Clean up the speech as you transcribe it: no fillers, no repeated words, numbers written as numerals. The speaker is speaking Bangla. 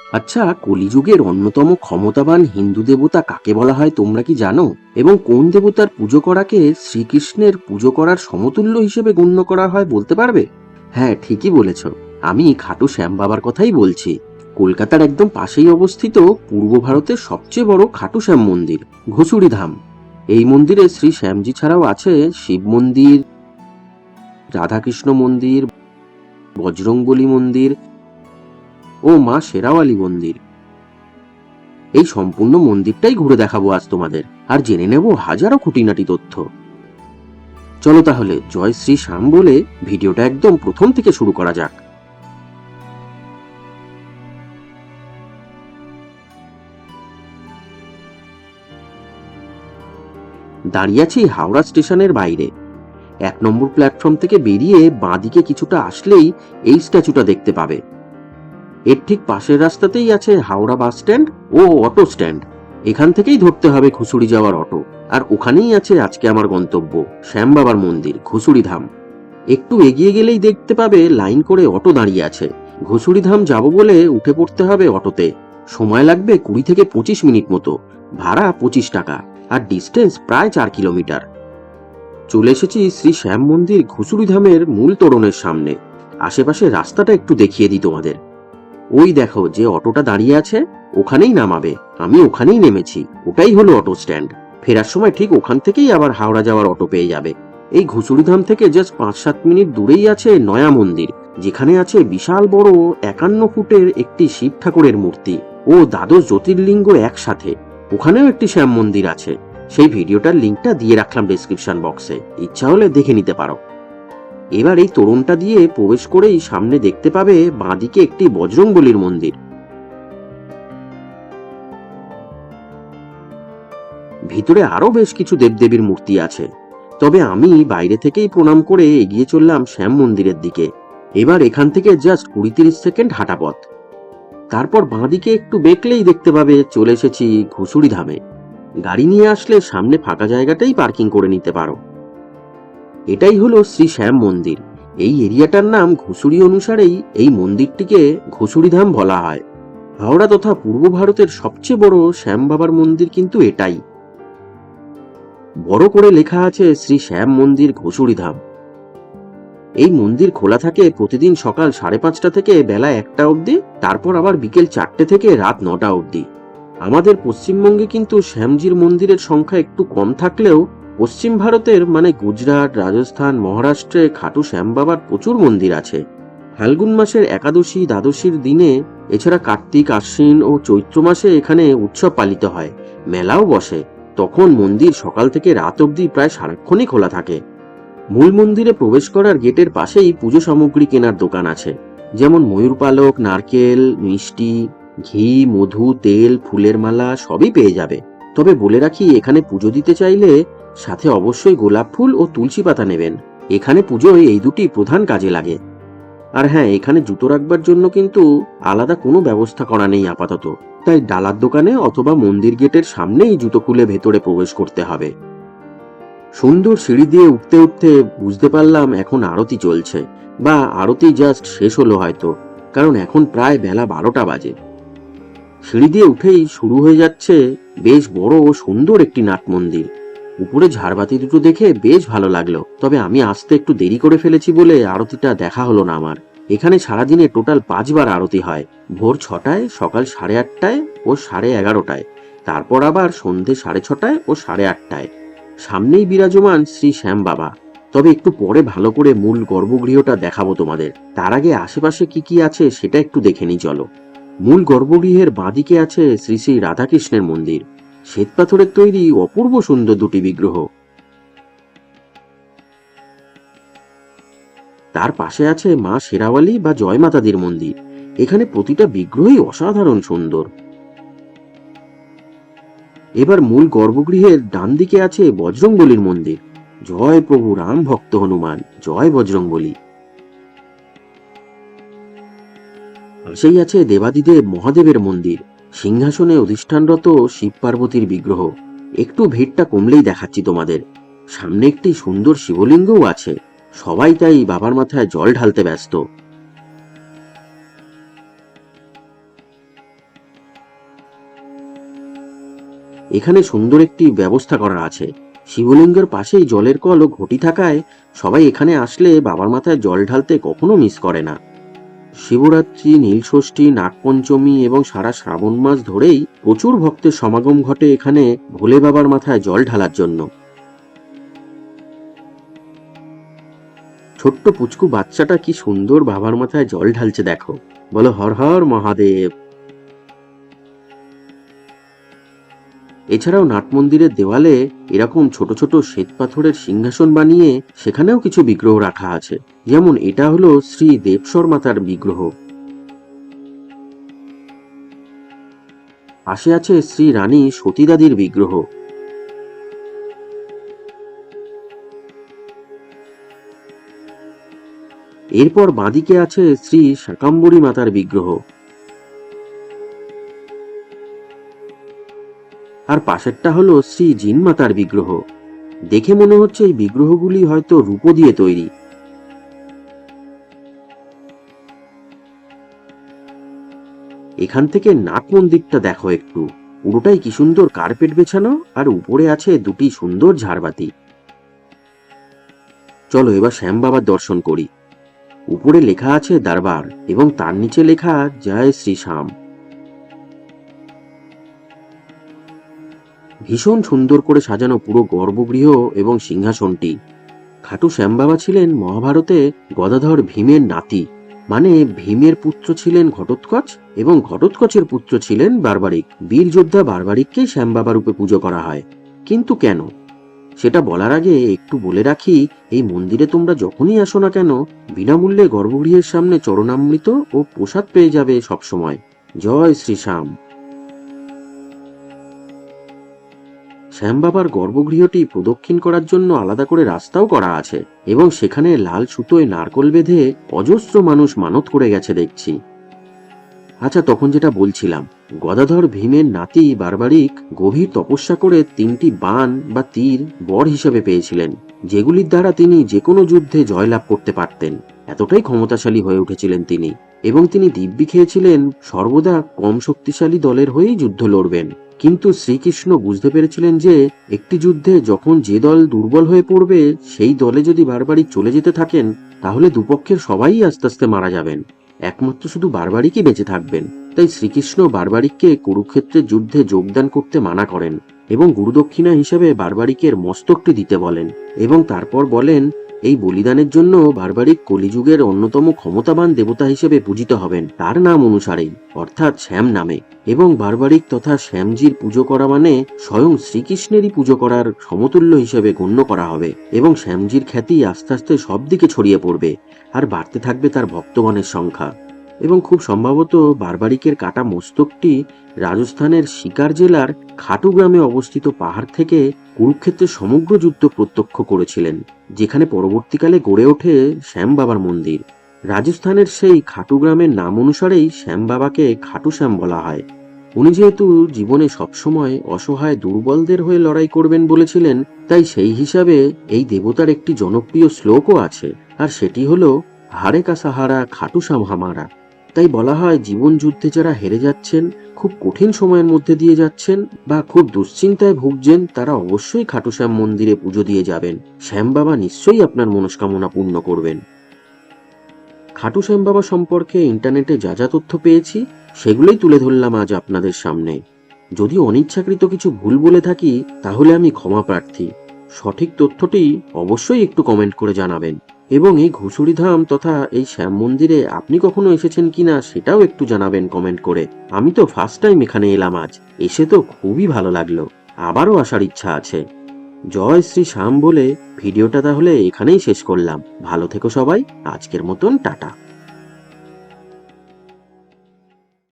আচ্ছা, কলিযুগের অন্যতম ক্ষমতাবান হিন্দু দেবতা কাকে বলা হয় তোমরা কি জানো? এবং কোন দেবতার পুজো করাকে শ্রীকৃষ্ণের পুজো করার সমতুল্য হিসেবে গণ্য করা হয় বলতে পারবে? হ্যাঁ, ঠিকই বলেছ। আমি খাটু শ্যাম বাবার কথাই বলছি। কলকাতার একদম পাশেই অবস্থিত পূর্ব ভারতের সবচেয়ে বড় খাটু শ্যাম মন্দির, ঘুষুড়ি ধাম। এই মন্দিরে শ্রী শ্যামজি ছাড়াও আছে শিব মন্দির, রাধাকৃষ্ণ মন্দির, বজরংবলী মন্দির ও মা শেরাওয়ালি মন্দির। এই সম্পূর্ণ মন্দিরটাই ঘুরে দেখাবো আজ তোমাদের, আর জেনে নেব হাজারো খুঁটিনাটি তথ্য। চলো তাহলে জয় শ্রী শ্যাম বলে ভিডিওটা একদম প্রথম থেকে শুরু করা যাক। দাঁড়িয়ে আছি হাওড়া স্টেশনের বাইরে। 1 নম্বর প্ল্যাটফর্ম থেকে বেরিয়ে বাঁদিকে কিছুটা আসলেই এই স্ট্যাচুটা দেখতে পাবে। এর ঠিক পাশের রাস্তাতেই আছে হাওড়া বাস স্ট্যান্ড ও অটো স্ট্যান্ড। এখান থেকেই ধরতে হবে ঘুষুড়ি যাওয়ার অটো। আর ওখানেই আছে আজকে আমার গন্তব্য, শ্যাম বাবার মন্দির, ঘুষুড়ি ধাম। একটু এগিয়ে গেলেই দেখতে পাবে লাইন করে অটো দাঁড়িয়ে আছে। ঘুষুড়ি ধাম যাবো বলে উঠে পড়তে হবে অটোতে। সময় লাগবে 20 থেকে 25 মিনিট মতো। ভাড়া 25 টাকা, আর ডিস্টেন্স প্রায় 4 কিলোমিটার। চলে এসেছি শ্রী শ্যাম মন্দির ঘুষুড়ি ধামের মূল তোরণের সামনে। আশেপাশে রাস্তাটা একটু দেখিয়ে দিই তোমাদের। ওই দেখো যে অটোটা দাঁড়িয়ে আছে, ওখানেই নামাবে। আমি ওখানেই নেমেছি। ওটাই হলো অটো স্ট্যান্ড। ফেরার সময় ঠিক ওখান থেকেই আবার হাওড়া যাওয়ার অটো পেয়ে যাবে। এই ঘুষুড়িধাম থেকে জাস্ট 5-7 মিনিট দূরেই আছে নয়া মন্দির, যেখানে আছে বিশাল বড় 51 ফুটের একটি শিব ঠাকুরের মূর্তি ও দ্বাদশ জ্যোতির্লিঙ্গ একসাথে। ওখানেও একটি শ্যাম মন্দির আছে। সেই ভিডিওটার লিঙ্কটা দিয়ে রাখলাম ডেসক্রিপশন বক্সে, ইচ্ছা হলে দেখে নিতে পারো। এবার এই তোরণটা দিয়ে প্রবেশ করেই সামনে দেখতে পাবে বাঁদিকে একটি বজরংবলীর মন্দির। ভিতরে আরো বেশ কিছু দেবদেবীর মূর্তি আছে। তবে আমি বাইরে থেকেই প্রণাম করে এগিয়ে চললাম শ্যাম মন্দিরের দিকে। এবার এখান থেকে জাস্ট 20-30 সেকেন্ড হাঁটা পথ। তারপর বাঁদিকে একটু বেঁকলেই দেখতে পাবে চলে এসেছি ঘুষুড়ি ধামে। গাড়ি নিয়ে আসলে সামনে ফাঁকা জায়গাটাই পার্কিং করে নিতে পারো। এটাই হলো শ্রী শ্যাম মন্দির। এই এরিয়াটার নাম ঘুষুড়ি অনুসারেই এই মন্দিরটিকে ঘুষুড়ি ধাম বলা হয়। হাওড়া তথা পূর্ব ভারতের সবচেয়ে বড় শ্যাম বাবার মন্দির কিন্তু এটাই। বড় করে লেখা আছে শ্রী শ্যাম মন্দির ঘুষুড়ি ধাম। এই মন্দির খোলা থাকে প্রতিদিন সকাল 5:30 থেকে বেলা 1টা অবধি, তারপর আবার বিকেল 4টে থেকে রাত 9টা অবধি। আমাদের পশ্চিমবঙ্গে কিন্তু শ্যামজির মন্দিরের সংখ্যা একটু কম থাকলেও পশ্চিম ভারতের মানে গুজরাট, রাজস্থান, মহারাষ্ট্রে খাটু শ্যাম বাবার প্রচুর মন্দির আছে। ফাল্গুন মাসের একাদশী দ্বাদশীর দিনে, এছাড়া কার্তিক, আশ্বিন ও চৈত্র মাসে এখানে উৎসব পালিত হয়, মেলাও বসে। তখন মন্দির সকাল থেকে রাত অবধি প্রায় সারাক্ষণই খোলা থাকে। মূল মন্দিরে প্রবেশ করার গেটের পাশেই পুজো সামগ্রী কেনার দোকান আছে, যেমন ময়ূর পালক, নারকেল, মিষ্টি, ঘি, মধু, তেল, ফুলের মালা সবই পেয়ে যাবে। তবে বলে রাখি, এখানে পুজো দিতে চাইলে সাথে অবশ্যই গোলাপ ফুল ও তুলসী পাতা নেবেন। এখানে পুজোয় এই দুটি প্রধান কাজে লাগে। আর হ্যাঁ, এখানে জুতো রাখবার জন্য কিন্তু আলাদা কোনো ব্যবস্থা করা নেই আপাতত। তাই ডালার দোকানে অথবা মন্দির গেটের সামনেই জুতো খুলে ভেতরে প্রবেশ করতে হবে। সুন্দর সিঁড়ি দিয়ে উঠতে উঠতে বুঝতে পারলাম এখন আরতি চলছে, বা আরতি জাস্ট শেষ হলো হয়তো, কারণ এখন প্রায় বেলা 12টা বাজে। সিঁড়ি দিয়ে উঠেই শুরু হয়ে যাচ্ছে বেশ বড় ও সুন্দর একটি নাট মন্দির। উপরে ঝাড়বাতি দুটো দেখে বেশ ভালো লাগলো, তবে আমি আসতে একটু দেরি করে ফেলেছি বলে আরতিটা দেখা হলো না আমার। এখানে সারাদিনে টোটাল 5 বার আরতি হয়, ভোর 6টায়, সকাল 8:30টায় ও 11:30টায়, তারপর আবার সন্ধে 6:30টায় ও 8:30টায়। সামনেই বিরাজমান শ্রী শ্যাম বাবা। তবে একটু পরে ভালো করে মূল গর্ভগৃহটা দেখাবো তোমাদের। তার আগে আশেপাশে কি কি আছে সেটা একটু দেখে নি চলো। মূল গর্ভগৃহের বাঁদিকে আছে শ্রী শ্রী রাধাকৃষ্ণের মন্দির, শ্বেতপাথরের তৈরি অপূর্ব সুন্দর দুটি বিগ্রহ। তার পাশে আছে মা শেরাওয়ালি বা জয় মাতাদির মন্দির। এখানে প্রতিটা বিগ্রহই অসাধারণ সুন্দর। এবার মূল গর্ভগৃহের ডান দিকে আছে বজরংবলীর মন্দির। জয় প্রভু রাম ভক্ত হনুমান, জয় বজরংবলী। পাশেই আছে দেবাদিদেব মহাদেবের মন্দির, সিংহাসনে অধিষ্ঠানরত শিব পার্বতীর বিগ্রহ। একটু ভিড়টা কমলেই দেখাচ্ছি তোমাদের। সামনে একটি সুন্দর শিবলিঙ্গও আছে, সবাই তাই বাবার মাথায় জল ঢালতে ব্যস্ত। এখানে সুন্দর একটি ব্যবস্থা করা আছে। শিবলিঙ্গের পাশেই জলের কল ও ঘটি থাকায় সবাই এখানে আসলে বাবার মাথায় জল ঢালতে কখনো মিস করে না। শিবরাত্রি, নীলষষ্ঠী, নাগপঞ্চমী এবং সারা শ্রাবণ মাস ধরেই প্রচুর ভক্তের সমাগম ঘটে এখানে ভোলে বাবার মাথায় জল ঢালার জন্য। ছোট্ট পুচকু বাচ্চাটা কি সুন্দর বাবার মাথায় জল ঢালছে দেখো, বলো হর হর মহাদেব। এছাড়াও নাট মন্দিরের দেওয়ালে এরকম ছোট ছোট শ্বেত পাথরের সিংহাসন বানিয়ে সেখানেও কিছু বিগ্রহ রাখা আছে। যেমন এটা হলো শ্রী দেবসর মাতার বিগ্রহ, পাশে আছে শ্রী রানী সতীদাদির বিগ্রহ, এরপর বাঁদিকে আছে শ্রী শাকাম্বরী মাতার বিগ্রহ, আর পাশেরটা হলো শ্রী জিন মাতার বিগ্রহ। দেখে মনে হচ্ছে এই বিগ্রহগুলি হয়তো রূপো দিয়ে তৈরি। এখান থেকে নাট মন্দিরটা দেখো একটু, পুরোটাই কি সুন্দর কার্পেট বেছানো, আর উপরে আছে দুটি সুন্দর ঝাড়বাতি। চলো এবার শ্যাম বাবার দর্শন করি। উপরে লেখা আছে দরবার এবং তার নিচে লেখা জয় শ্রী শ্যাম। ভীষণ সুন্দর করে সাজানো পুরো গর্ভগৃহ এবং সিংহাসনটি। খাটু শ্যাম বাবা ছিলেন মহাভারতে গদাধর ভীমের নাতি, মানে ভীমের পুত্র ছিলেন ঘটোৎকচ এবং ঘটোৎকচের পুত্র ছিলেন বার্বারিক। বীর যোদ্ধা বার্বারিককেই শ্যাম বাবা রূপে পুজো করা হয়। কিন্তু কেন, সেটা বলার আগে একটু বলে রাখি, এই মন্দিরে তোমরা যখনই আসো না কেন বিনামূল্যে গর্ভগৃহের সামনে চরণামৃত ও প্রসাদ পেয়ে যাবে সবসময়। জয় শ্রী শ্যাম। শ্যাম বাবার গর্ভগৃহটি প্রদক্ষিণ করার জন্য আলাদা করে রাস্তাও করা আছে এবং সেখানে লাল সুতোয় নারকোল বেঁধে অজস্র মানুষ মানত করে গেছে দেখছি। আচ্ছা, তখন যেটা বলছিলাম, গদাধর ভীমের নাতি বার্বারিক গভীর তপস্যা করে 3টি বাণ বা তীর বর হিসেবে পেয়েছিলেন, যেগুলির দ্বারা তিনি যে কোনো যুদ্ধে জয়লাভ করতে পারতেন। এতটাই ক্ষমতাশালী হয়ে উঠেছিলেন তিনি, এবং তিনি দিব্যি খেয়েছিলেন সর্বদা কম শক্তিশালী দলের হয়েই যুদ্ধ লড়বেন। কিন্তু শ্রীকৃষ্ণ বুঝতে পেরেছিলেন যে একটি যুদ্ধে যখন যে দল দুর্বল হয়ে পড়বে সেই দলে যদি বারবারিক চলে যেতে থাকেন তাহলে দুপক্ষের সবাই আস্তে আস্তে মারা যাবেন, একমাত্র শুধু বারবারিকই বেঁচে থাকবেন। তাই শ্রীকৃষ্ণ বারবারিককে কুরুক্ষেত্রের যুদ্ধে যোগদান করতে মানা করেন এবং গুরুদক্ষিণা হিসেবে বারবারিকের মস্তকটি দিতে বলেন, এবং তারপর বলেন এই বলিদানের জন্য বারবারিক কলিযুগের অন্যতম ক্ষমতাবান দেবতা হিসেবে পূজিত হবেন তার নাম অনুসারেই, অর্থাৎ শ্যাম নামে। এবং বারবারিক তথা শ্যামজির পুজো করা মানে স্বয়ং শ্রীকৃষ্ণেরই পুজো করার সমতুল্য হিসেবে গণ্য করা হবে, এবং শ্যামজির খ্যাতি আস্তে আস্তে সব দিকে ছড়িয়ে পড়বে আর বাড়তে থাকবে তার ভক্তগণের সংখ্যা। এবং খুব সম্ভবত বারবারিকের কাটা মস্তকটি রাজস্থানের সিকার জেলার খাটু গ্রামে অবস্থিত পাহাড় থেকে কুরুক্ষেত্রের সমগ্র যুদ্ধ প্রত্যক্ষ করেছিলেন, যেখানে পরবর্তীকালে গড়ে ওঠে শ্যাম বাবার মন্দির। রাজস্থানের সেই খাটু গ্রামের নাম অনুসারেই শ্যাম বাবাকে খাটু শ্যাম বলা হয়। উনি যেহেতু জীবনে সবসময় অসহায় দুর্বলদের হয়ে লড়াই করবেন বলেছিলেন, তাই সেই হিসাবে এই দেবতার একটি জনপ্রিয় শ্লোকও আছে, আর সেটি হলো হারে কা সাহারা খাটু শ্যাম হামারা। তাই বলা হয় জীবন যুদ্ধে যারা হেরে যাচ্ছেন, খুব কঠিন সময়ের মধ্যে দিয়ে যাচ্ছেন বা খুব দুশ্চিন্তায় ভুগছেন, তারা অবশ্যই খাটু শ্যাম মন্দিরে পুজো দিয়ে যাবেন। শ্যাম বাবা নিশ্চয়ই আপনার মনস্কামনা পূর্ণ করবেন। খাটু শ্যাম বাবা সম্পর্কে ইন্টারনেটে যা যা তথ্য পেয়েছি সেগুলোই তুলে ধরলাম আজ আপনাদের সামনে। যদি অনিচ্ছাকৃত কিছু ভুল বলে থাকি তাহলে আমি ক্ষমা প্রার্থী। সঠিক তথ্যটি অবশ্যই একটু কমেন্ট করে জানাবেন, এবং এই ঘুষুরিধাম তথা এই শ্যাম মন্দিরে আপনি কখনো এসেছেন কিনা সেটাও একটু জানাবেন কমেন্ট করে। আমি তো ফার্স্ট টাইম এখানে এলাম আজ, এসে তো খুবই ভালো লাগলো, আবারও আসার ইচ্ছা আছে। জয় শ্রী শ্যাম বলে ভিডিওটা তাহলে এখানেই শেষ করলাম। ভালো থেকো সবাই, আজকের মতন টাটা।